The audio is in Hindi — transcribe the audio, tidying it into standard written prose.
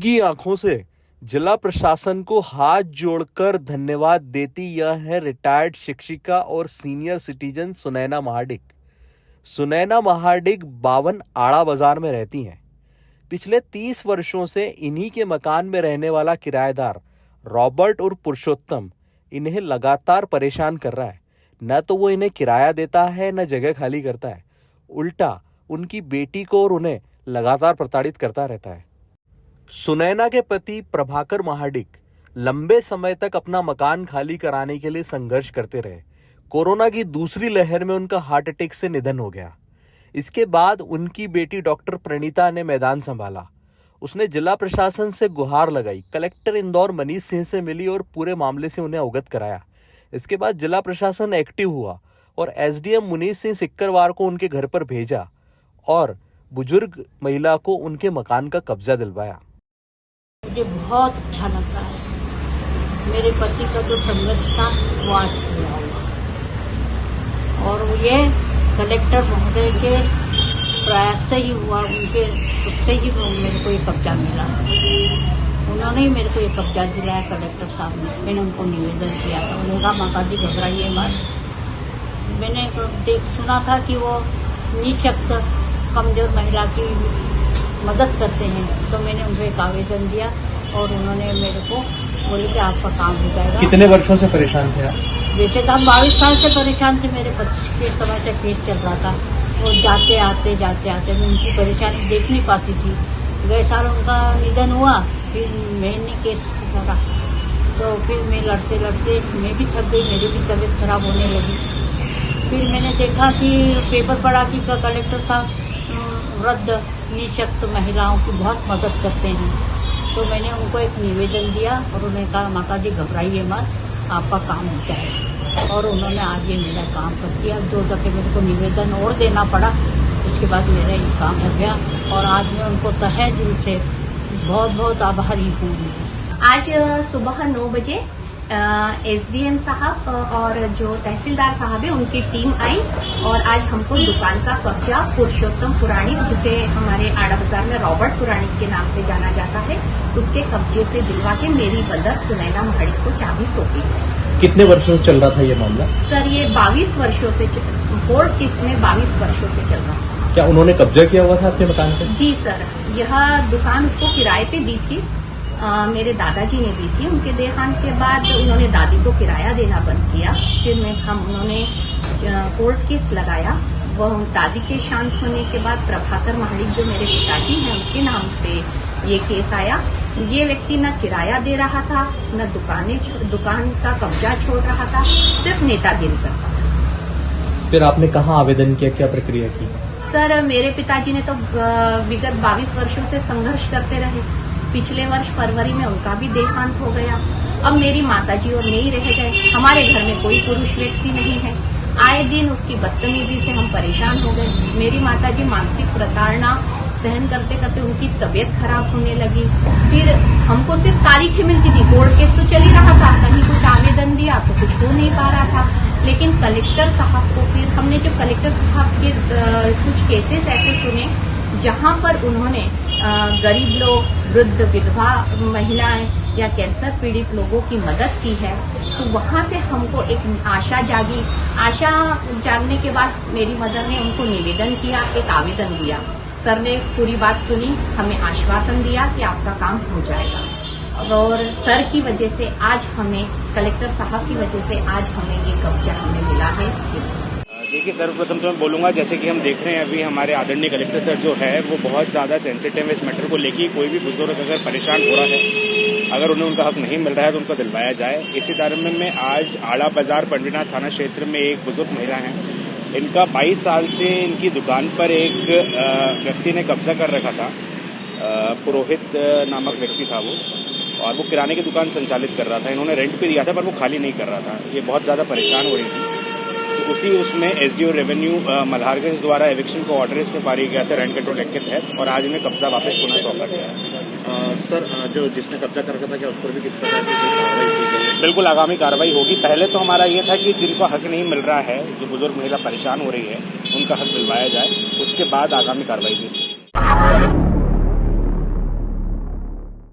भीगी आंखों से जिला प्रशासन को हाथ जोड़कर धन्यवाद देती यह है रिटायर्ड शिक्षिका और सीनियर सिटीजन सुनैना महाडिक। सुनैना महाडिक 52 आड़ा बाजार में रहती हैं। पिछले 30 वर्षों से इन्हीं के मकान में रहने वाला किराएदार रॉबर्ट और पुरुषोत्तम इन्हें लगातार परेशान कर रहा है। न तो वो इन्हें किराया देता है न जगह खाली करता है, उल्टा उनकी बेटी को और उन्हें लगातार प्रताड़ित करता रहता है। सुनैना के पति प्रभाकर महाडिक लंबे समय तक अपना मकान खाली कराने के लिए संघर्ष करते रहे। कोरोना की दूसरी लहर में उनका हार्ट अटैक से निधन हो गया। इसके बाद उनकी बेटी डॉक्टर प्रणीता ने मैदान संभाला। उसने जिला प्रशासन से गुहार लगाई, कलेक्टर इंदौर मनीष सिंह से मिली और पूरे मामले से उन्हें अवगत कराया। इसके बाद जिला प्रशासन एक्टिव हुआ और एसडीएम मुनीष सिंह सिक्करवार को उनके घर पर भेजा और बुजुर्ग महिला को उनके मकान का कब्जा दिलवाया। मुझे बहुत अच्छा लगता है। मेरे पति का जो संघर्ष था वो आज पूरा हुआ और ये कलेक्टर महोदय के प्रयास से ही हुआ। उससे ही मेरे को ये कब्जा मिला। उन्होंने ही मेरे को ये कब्जा दिलाया कलेक्टर साहब ने। मैंने उनको निवेदन किया था। उन्होंने कहा माता जी घबराइए मत। मैंने सुना था कि वो निःशक्त कमजोर महिला की मदद करते हैं, तो मैंने उनको एक आवेदन दिया और उन्होंने मेरे को बोले कि आपका काम हो जाएगा। कितने वर्षों से परेशान थे आप? वैसे तो हम 22 साल से परेशान थे। मेरे 25 के समय से केस चल रहा था। वो जाते आते मैं उनकी परेशानी देख नहीं पाती थी। गए साल उनका निधन हुआ, फिर मैंने केस करा, तो फिर मैं लड़ते मैं भी थक गई, मेरी भी तबीयत खराब होने लगी। फिर मैंने देखा कि पेपर पढ़ा कि कलेक्टर साहब वृद्ध निःशक्त महिलाओं की बहुत मदद करते हैं, तो मैंने उनको एक निवेदन दिया और उन्होंने कहा माता जी घबराइए मत, आपका काम हो जाएगा। और उन्होंने आज ये मेरा काम कर दिया। 2 दफे मेरे को निवेदन और देना पड़ा, उसके बाद मेरा ये काम हो गया और आज मैं उनको तहे दिल से बहुत बहुत आभारी हूँ। आज सुबह 9 बजे एसडीएम साहब और जो तहसीलदार साहब है उनकी टीम आई और आज हमको दुकान का कब्जा पुरुषोत्तम पुराणिक, जिसे हमारे आड़ा बाजार में रॉबर्ट पुराणिक के नाम से जाना जाता है, उसके कब्जे से दिलवा के मेरी मदर सुनैना महाडिक को चाबी सौंपी। कितने वर्षों से चल रहा था ये मामला? सर ये 22 वर्षों से कोर्ट केस में 22 वर्षों से चल रहा था। क्या उन्होंने कब्जा किया हुआ था आपके मकान पे? जी सर, यह दुकान उसको किराए पे दी थी। मेरे दादाजी ने दी थी। उनके देहांत के बाद उन्होंने दादी को किराया देना बंद किया। फिर उन्होंने कोर्ट केस लगाया। वह दादी के शांत होने के बाद प्रभाकर महाडिक जो मेरे पिताजी हैं उनके नाम पे ये केस आया। ये व्यक्ति न किराया दे रहा था, न दुकान का कब्जा छोड़ रहा था, सिर्फ नेतागिरी करता था। फिर आपने कहाँ आवेदन किया, क्या प्रक्रिया की? सर मेरे पिताजी ने तो विगत 22 वर्षों से संघर्ष करते रहे। पिछले वर्ष फरवरी में उनका भी देहांत हो गया। अब मेरी माताजी और मैं ही रह गए। हमारे घर में कोई पुरुष व्यक्ति नहीं है। आए दिन उसकी बदतमीजी से हम परेशान हो गए। मेरी माताजी मानसिक प्रताड़ना सहन करते करते उनकी तबीयत खराब होने लगी। फिर हमको सिर्फ तारीखें मिलती थी। कोर्ट केस तो चल ही रहा था, कहीं कुछ आवेदन दिया तो कुछ हो नहीं पा रहा था। लेकिन कलेक्टर साहब को फिर हमने जब कलेक्टर साहब के कुछ केसेस ऐसे सुने जहां पर उन्होंने गरीब लोग, वृद्ध, विधवा महिलाएं या कैंसर पीड़ित लोगों की मदद की है, तो वहां से हमको एक आशा जागी। आशा जागने के बाद मेरी मदर ने उनको निवेदन किया, एक आवेदन दिया। सर ने पूरी बात सुनी, हमें आश्वासन दिया कि आपका काम हो जाएगा। और सर की वजह से आज हमें, कलेक्टर साहब की वजह से आज हमें ये कब्जा हमें मिला है। देखिए सर्वप्रथम तो मैं बोलूँगा, जैसे कि हम देख रहे हैं अभी हमारे आदरणीय कलेक्टर सर जो है वो बहुत ज़्यादा सेंसिटिव है इस मैटर को लेके। कोई भी बुजुर्ग अगर परेशान हो रहा है, अगर उन्हें उनका हक नहीं मिल रहा है तो उनको दिलवाया जाए। इसी तरह में आज आड़ा बाजार पंडरीनाथ थाना क्षेत्र में एक बुजुर्ग महिला है। इनका 22 साल से इनकी दुकान पर एक व्यक्ति ने कब्जा कर रखा था। पुरोहित नामक व्यक्ति था वो, और वो किराने की दुकान संचालित कर रहा था। इन्होंने रेंट पे दिया था पर वो खाली नहीं कर रहा था। ये बहुत ज़्यादा परेशान हो रही थी। तो उसी उसमें एसडीओ रेवेन्यू मल्हारगंज द्वारा एविक्शन को ऑर्डर इसमें पारित किया था रेंट कंट्रोल एक्ट के तहत, और आज इन्हें कब्जा वापस पुनः सौंपा गया है। सर जो जिसने कब्जा कर रखा था, क्या उस पर भी किस प्रकार की कार्रवाई की गई? बिल्कुल आगामी कार्रवाई होगी। पहले तो हमारा ये था कि जिनको हक नहीं मिल रहा है, जो बुजुर्ग महिला परेशान हो रही है, उनका हक दिलवाया जाए। उसके बाद आगामी कार्रवाई की।